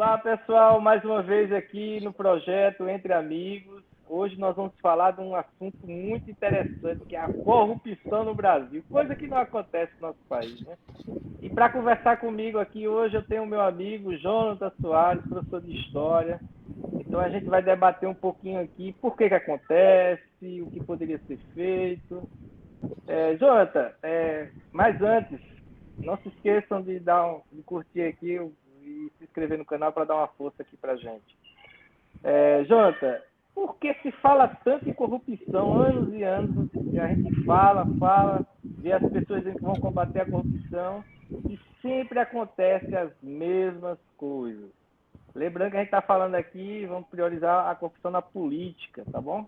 Olá, pessoal, mais uma vez aqui no projeto Entre Amigos. Hoje nós vamos falar de um assunto muito interessante, que é a corrupção no Brasil, coisa que não acontece no nosso país, né? E para conversar comigo aqui hoje eu tenho o meu amigo Jonathan Soares, professor de História. Então a gente vai debater um pouquinho aqui por que acontece, o que poderia ser feito. Jonathan, mas antes, não se esqueçam de curtir aqui e se inscrever no canal para dar uma força aqui para a gente. Jonathan, por que se fala tanto em corrupção? Anos e anos a gente fala, vê as pessoas dizendo que vão combater a corrupção e sempre acontecem as mesmas coisas. Lembrando que a gente está falando aqui, vamos priorizar a corrupção na política, tá bom?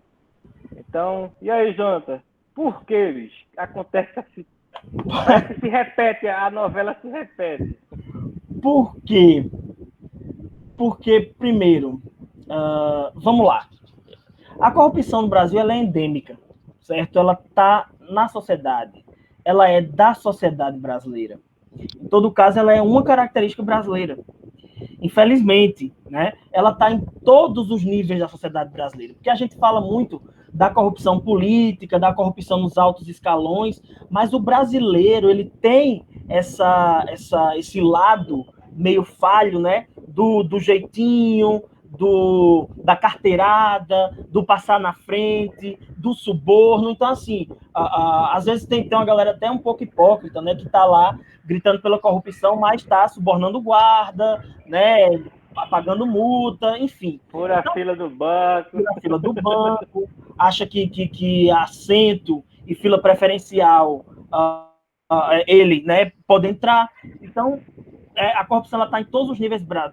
Então, e aí, Jonathan? Por que, bicho? Acontece assim? Parece que se repete, a novela se repete. Por quê? Porque, primeiro, vamos lá. A corrupção no Brasil ela é endêmica, certo? Ela está na sociedade. Ela é da sociedade brasileira. Em todo caso, ela é uma característica brasileira. Infelizmente, né? Ela está em todos os níveis da sociedade brasileira. Porque a gente fala muito da corrupção política, da corrupção nos altos escalões, mas o brasileiro ele tem esse lado meio falho, né? Do jeitinho, da carteirada, do passar na frente, do suborno. Então, assim, às vezes tem uma galera até um pouco hipócrita, né? Que está lá gritando pela corrupção, mas está subornando guarda, né? Pagando multa, enfim. Fura a fila do banco. Fura a fila do banco, acha que assento e fila preferencial ele, né, pode entrar. Então, a corrupção está em todos os níveis da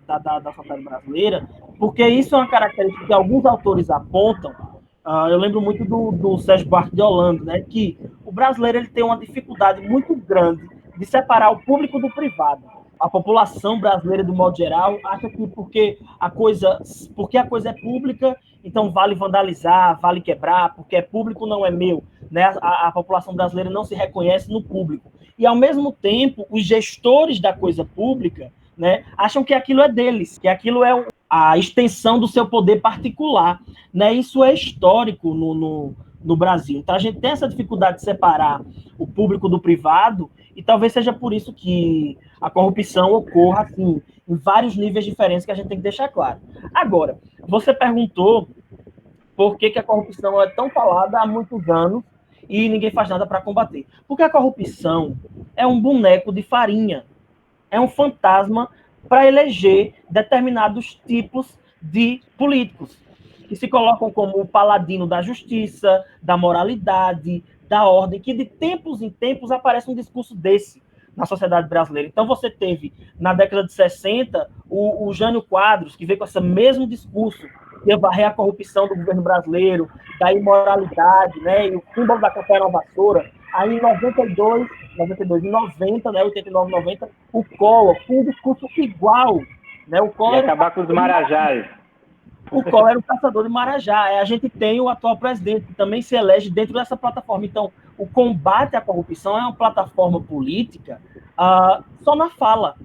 sociedade brasileira, porque isso é uma característica que alguns autores apontam. Eu lembro muito do Sérgio Buarque de Holanda, né, que o brasileiro ele tem uma dificuldade muito grande de separar o público do privado. A população brasileira, do modo geral, acha que porque a coisa é pública, então vale vandalizar, vale quebrar, porque é público, não é meu. Né? A população brasileira não se reconhece no público. E, ao mesmo tempo, os gestores da coisa pública, né, acham que aquilo é deles, que aquilo é a extensão do seu poder particular. Né? Isso é histórico no Brasil. Então, a gente tem essa dificuldade de separar o público do privado, e talvez seja por isso que a corrupção ocorra assim, em vários níveis diferentes, que a gente tem que deixar claro. Agora, você perguntou por que a corrupção é tão falada há muitos anos e ninguém faz nada para combater. Porque a corrupção é um boneco de farinha, é um fantasma para eleger determinados tipos de políticos, que se colocam como o paladino da justiça, da moralidade, da ordem, que de tempos em tempos aparece um discurso desse na sociedade brasileira. Então você teve, na década de 60, o Jânio Quadros, que veio com esse mesmo discurso, que ia varrer a corrupção do governo brasileiro, da imoralidade, né, e o símbolo da campanha Nova Vassoura. Aí em 92, em 90, né, 89, 90, o Collor, com um discurso igual. Né, o Collor e acabar com os marajás. O Collor era o caçador de marajá. A gente tem o atual presidente, que também se elege dentro dessa plataforma. Então, o combate à corrupção é uma plataforma política só na fala.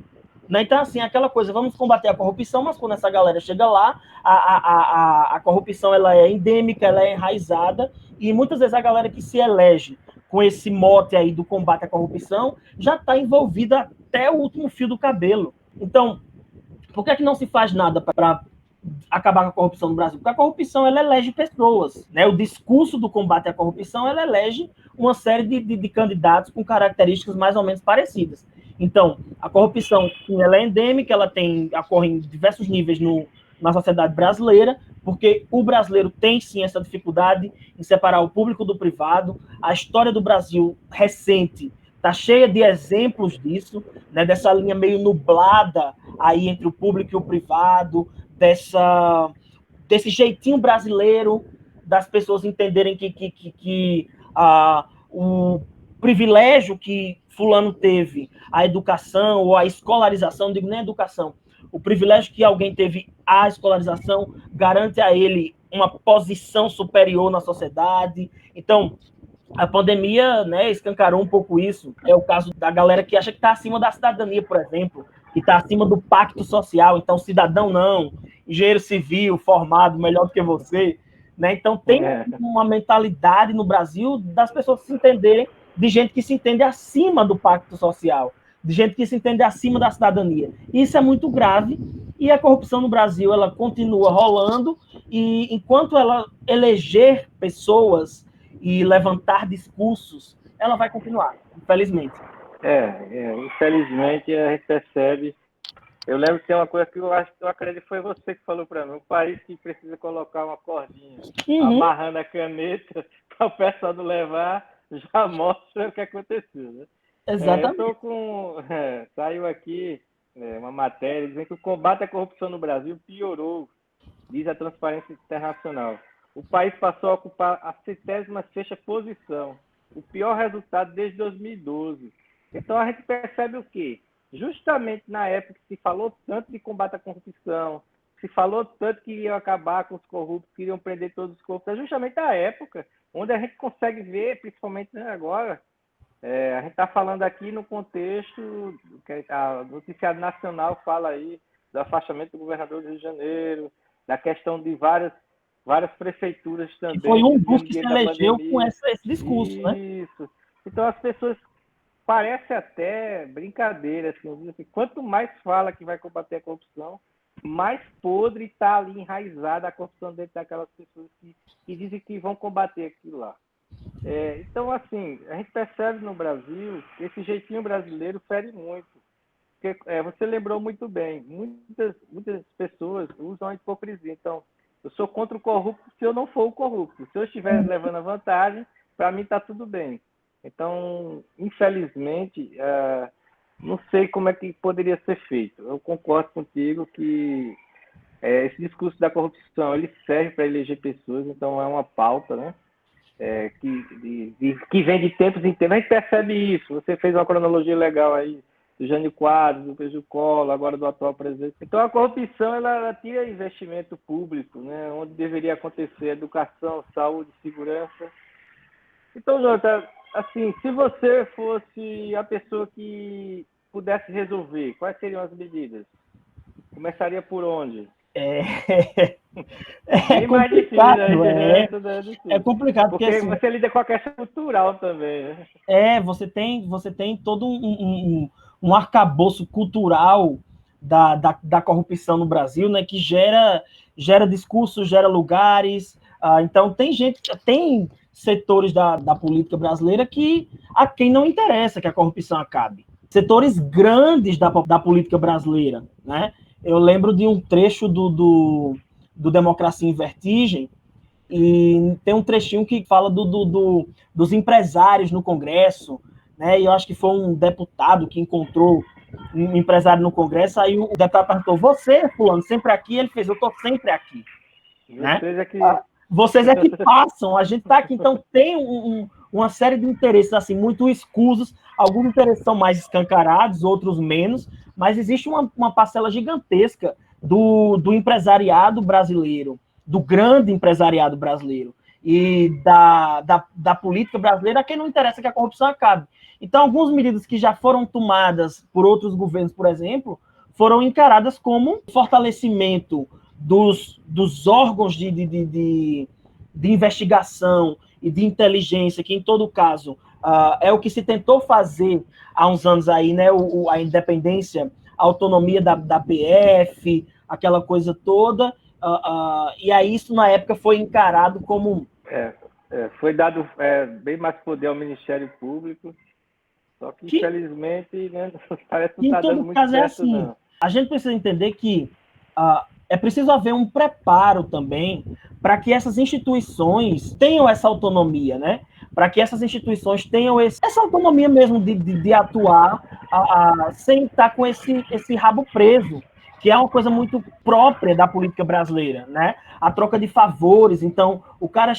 Né? Então, assim, aquela coisa, vamos combater a corrupção, mas quando essa galera chega lá, a corrupção ela é endêmica, ela é enraizada, e muitas vezes a galera que se elege com esse mote aí do combate à corrupção já está envolvida até o último fio do cabelo. Então, por que não se faz nada para acabar com a corrupção no Brasil? Porque a corrupção ela elege pessoas, né? O discurso do combate à corrupção ela elege uma série de candidatos com características mais ou menos parecidas. Então, a corrupção ela é endêmica, ela ocorre em diversos níveis na sociedade brasileira, porque o brasileiro tem sim essa dificuldade em separar o público do privado. A história do Brasil recente está cheia de exemplos disso, né? Dessa linha meio nublada aí entre o público e o privado, desse jeitinho brasileiro das pessoas entenderem que o privilégio que fulano teve, a educação ou a escolarização, não digo nem a educação, o privilégio que alguém teve a escolarização garante a ele uma posição superior na sociedade. Então, a pandemia, né, escancarou um pouco isso. É o caso da galera que acha que está acima da cidadania, por exemplo, que está acima do pacto social, então cidadão não, engenheiro civil formado melhor do que você, né? Então tem uma mentalidade no Brasil das pessoas se entenderem, de gente que se entende acima do pacto social, de gente que se entende acima da cidadania. Isso é muito grave, e a corrupção no Brasil ela continua rolando, e enquanto ela eleger pessoas e levantar discursos, ela vai continuar, infelizmente. Infelizmente a gente percebe. Eu lembro que tem uma coisa que eu acredito que foi você que falou para mim, um país que precisa colocar uma cordinha amarrando a caneta para o pessoal não levar, já mostra o que aconteceu, né? Exatamente. Saiu aqui uma matéria dizendo que o combate à corrupção no Brasil piorou, diz a Transparência Internacional. O país passou a ocupar a 76ª posição, o pior resultado desde 2012. Então a gente percebe o quê? Justamente na época que se falou tanto de combate à corrupção, se falou tanto que iriam acabar com os corruptos, que iriam prender todos os corruptos, é justamente a época onde a gente consegue ver, principalmente agora, a gente está falando aqui no contexto que a Noticiário Nacional fala aí do afastamento do governador do Rio de Janeiro, da questão de várias prefeituras também. Que foi um dos que se elegeu com esse discurso, né? Isso. Então as pessoas, parece até brincadeira, assim, quanto mais fala que vai combater a corrupção, mais podre está ali enraizada a corrupção dentro daquelas pessoas que dizem que vão combater aquilo lá. Então, assim, a gente percebe no Brasil que esse jeitinho brasileiro fere muito. Porque, você lembrou muito bem, muitas pessoas usam a hipocrisia. Então, eu sou contra o corrupto se eu não for o corrupto. Se eu estiver levando a vantagem, para mim está tudo bem. Então, infelizmente, não sei como é que poderia ser feito. Eu concordo contigo que esse discurso da corrupção ele serve para eleger pessoas, então é uma pauta, né? Que vem de tempos em tempos. A gente percebe isso. Você fez uma cronologia legal aí do Jânio Quadros, do Pedro Collor, agora do atual presidente. Então, a corrupção ela tira investimento público, né? Onde deveria acontecer educação, saúde, segurança. Então, Jota, assim, se você fosse a pessoa que pudesse resolver, quais seriam as medidas? Começaria por onde? Mais complicado, difícil, é complicado porque assim, você lida com a questão cultural também, né? Você tem todo um arcabouço cultural da corrupção no Brasil, né, que gera discursos, gera lugares. Então tem setores da política brasileira a quem não interessa que a corrupção acabe. Setores grandes da política brasileira, né? Eu lembro de um trecho do Democracia em Vertigem, e tem um trechinho que fala dos empresários no Congresso, né? E eu acho que foi um deputado que encontrou um empresário no Congresso, aí o deputado perguntou: você, fulano, sempre aqui? Ele fez: eu estou sempre aqui. Vocês é que passam, a gente está aqui. Então tem uma série de interesses assim muito escusos, alguns interesses são mais escancarados, outros menos, mas existe uma parcela gigantesca do empresariado brasileiro, do grande empresariado brasileiro e da política brasileira, a quem não interessa que a corrupção acabe. Então, algumas medidas que já foram tomadas por outros governos, por exemplo, foram encaradas como fortalecimento dos órgãos de investigação e de inteligência, que, em todo caso, é o que se tentou fazer há uns anos aí, né? A independência, a autonomia da PF, aquela coisa toda, e aí isso, na época, foi encarado como... foi dado bem mais poder ao Ministério Público, só que infelizmente, né, parece que não está dando muito certo, assim, não. A gente precisa entender que é preciso haver um preparo também para que essas instituições tenham essa autonomia, né? Para que essas instituições tenham essa autonomia mesmo de atuar sem estar com esse rabo preso, que é uma coisa muito própria da política brasileira, né? A troca de favores. Então, o cara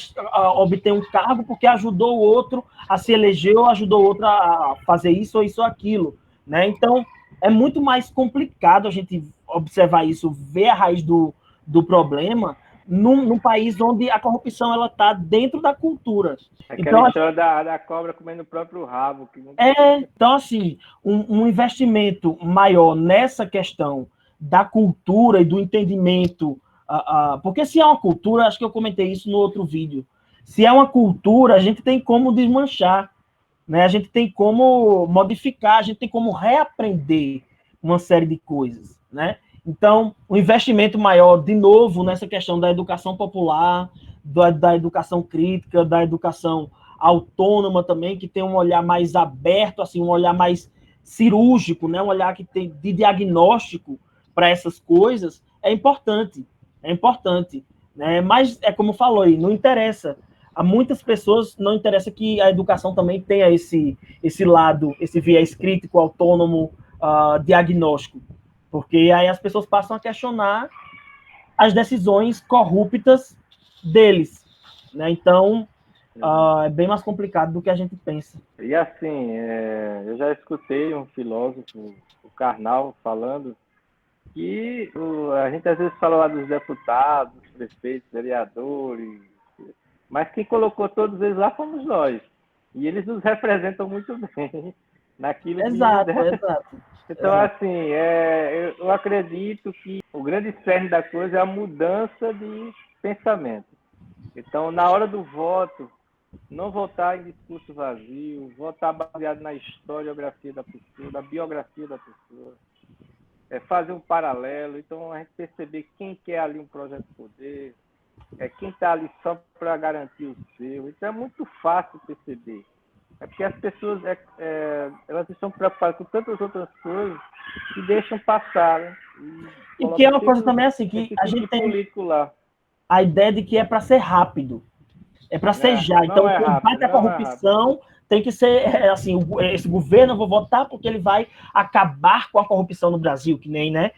obtém um cargo porque ajudou o outro a se eleger ou ajudou o outro a fazer isso ou isso ou aquilo, né? Então, é muito mais complicado a gente observar isso, ver a raiz do problema, num país onde a corrupção ela está dentro da cultura. Aquela história da cobra comendo o próprio rabo. Que não... Então, assim, um investimento maior nessa questão da cultura e do entendimento, porque se é uma cultura, acho que eu comentei isso no outro vídeo, se é uma cultura, a gente tem como desmanchar, né? A gente tem como modificar, a gente tem como reaprender uma série de coisas, né? Então, o investimento maior, de novo, nessa questão da educação popular, da educação crítica, da educação autônoma também, que tem um olhar mais aberto, assim, um olhar mais cirúrgico, né? Um olhar que tem de diagnóstico para essas coisas, é importante, né? Mas, é como falou aí, não interessa. A muitas pessoas não interessa que a educação também tenha esse lado, esse viés crítico, autônomo, diagnóstico, porque aí as pessoas passam a questionar as decisões corruptas deles, né? Então, é bem mais complicado do que a gente pensa. E assim, eu já escutei um filósofo, o Karnal, falando que a gente às vezes fala lá dos deputados, dos prefeitos, vereadores, mas quem colocou todos eles lá fomos nós. E eles nos representam muito bem naquilo exato, que... Exato. Então, assim, eu acredito que o grande cerne da coisa é a mudança de pensamento. Então, na hora do voto, não votar em discurso vazio, votar baseado na historiografia da pessoa, da biografia da pessoa, fazer um paralelo. Então, a gente perceber quem quer ali um projeto de poder, quem está ali só para garantir o seu. Então, é muito fácil perceber. É porque as pessoas elas estão preocupadas com tantas outras coisas que deixam passar. Né? E que é uma coisa também assim, que a gente tem político lá. A ideia de que é para ser rápido, é para ser já. Então, o combate à corrupção tem que ser assim, esse governo eu vou votar porque ele vai acabar com a corrupção no Brasil, que nem, né?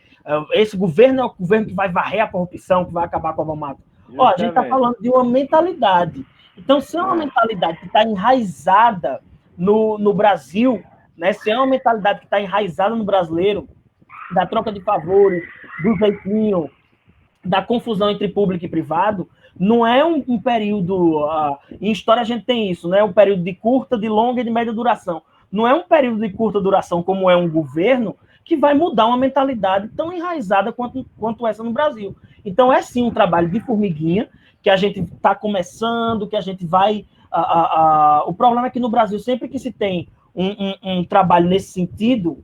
Esse governo é o governo que vai varrer a corrupção, que vai acabar com a mamata. Ó, a gente está falando de uma mentalidade. Então, se é uma mentalidade que está enraizada no Brasil, né? Se é uma mentalidade que está enraizada no brasileiro, da troca de favores, do jeitinho, da confusão entre público e privado, não é um período... em história a gente tem isso, né? Um período de curta, de longa e de média duração. Não é um período de curta duração como é um governo que vai mudar uma mentalidade tão enraizada quanto essa no Brasil. Então, é sim um trabalho de formiguinha, que a gente está começando, que a gente vai... O problema é que no Brasil, sempre que se tem um trabalho nesse sentido,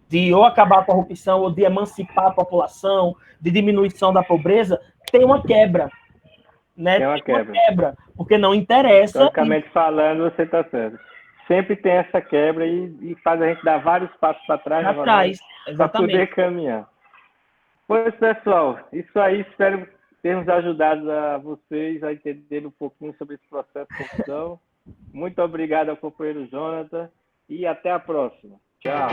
de ou acabar a corrupção, ou de emancipar a população, de diminuição da pobreza, tem uma quebra. Né? Tem uma quebra, porque não interessa. Historicamente falando, você está certo. Sempre tem essa quebra e faz a gente dar vários passos para trás para poder caminhar. Pois, pessoal, isso aí, espero termos ajudado a vocês a entender um pouquinho sobre esse processo de corrupção. Muito obrigado ao companheiro Jonathan e até a próxima. Tchau.